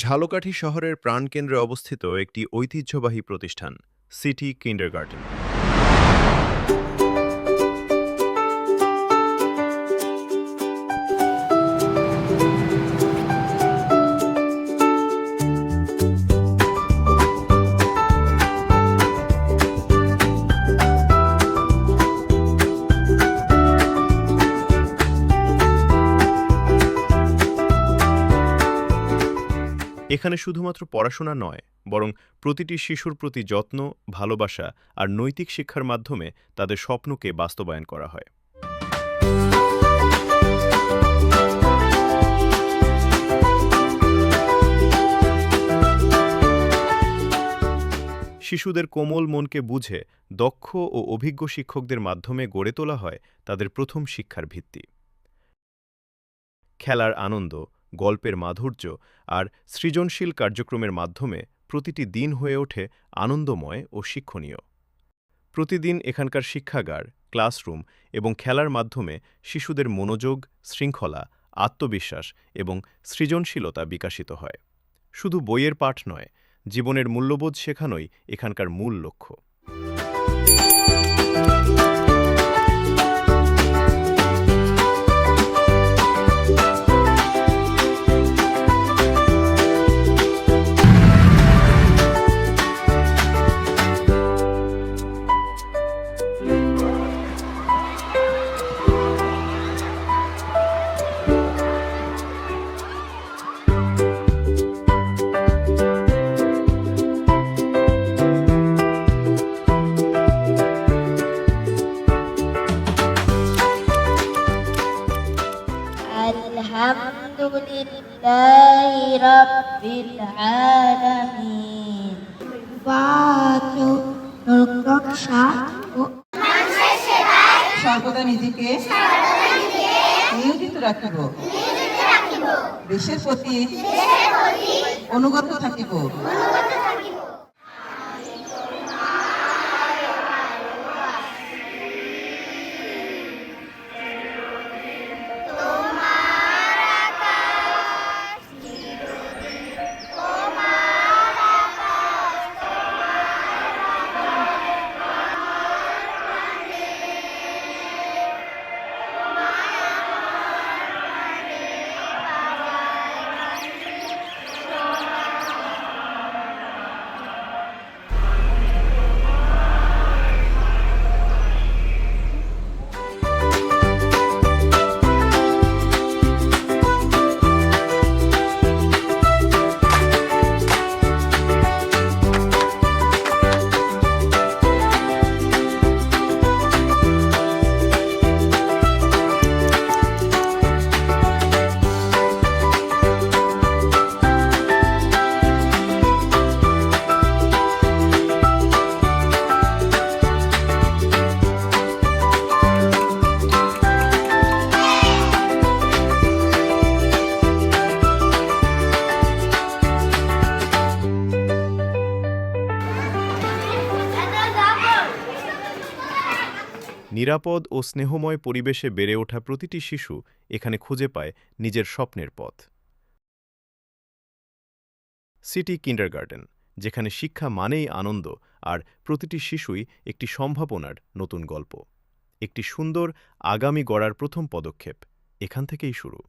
ঝালকাঠি শহরের প্রাণকেন্দ্রে অবস্থিত একটি ঐতিহ্যবাহী প্রতিষ্ঠান সিটি কিন্ডারগার্টেন। এখানে শুধুমাত্র পড়াশোনা নয়, বরং প্রতিটি শিশুর প্রতি যত্ন, ভালোবাসা আর নৈতিক শিক্ষার মাধ্যমে তাদের স্বপ্নকে বাস্তবায়ন করা হয়। শিশুদের কোমল মনকে বুঝে দক্ষ ও অভিজ্ঞ শিক্ষকদের মাধ্যমে গড়ে তোলা হয় তাদের প্রথম শিক্ষার ভিত্তি। খেলার আনন্দ, গল্পের মাধুর্য আর সৃজনশীল কার্যক্রমের মাধ্যমে প্রতিটি দিন হয়ে ওঠে আনন্দময় ও শিক্ষণীয়। প্রতিদিন এখানকার শিক্ষাগার, ক্লাসরুম এবং খেলার মাধ্যমে শিশুদের মনোযোগ, শৃঙ্খলা, আত্মবিশ্বাস এবং সৃজনশীলতা বিকাশিত হয়। শুধু বইয়ের পাঠ নয়, জীবনের মূল্যবোধ শেখানোই এখানকার মূল লক্ষ্য। আলহামদুলিল্লাহি রাব্বিল আলামিন। সর্বদা নিজেকে নিয়োজিত রাখিব, দেশের প্রতি অনুগত থাকিব। নিরাপদ ও স্নেহময় পরিবেশে বেড়ে ওঠা প্রতিটি শিশু এখানে খুঁজে পায় নিজের স্বপ্নের পথ। সিটি কিন্ডারগার্টেন, যেখানে শিক্ষা মানেই আনন্দ আর প্রতিটি শিশুই একটি সম্ভাবনার নতুন গল্প। একটি সুন্দর আগামী গড়ার প্রথম পদক্ষেপ এখান থেকেই শুরু।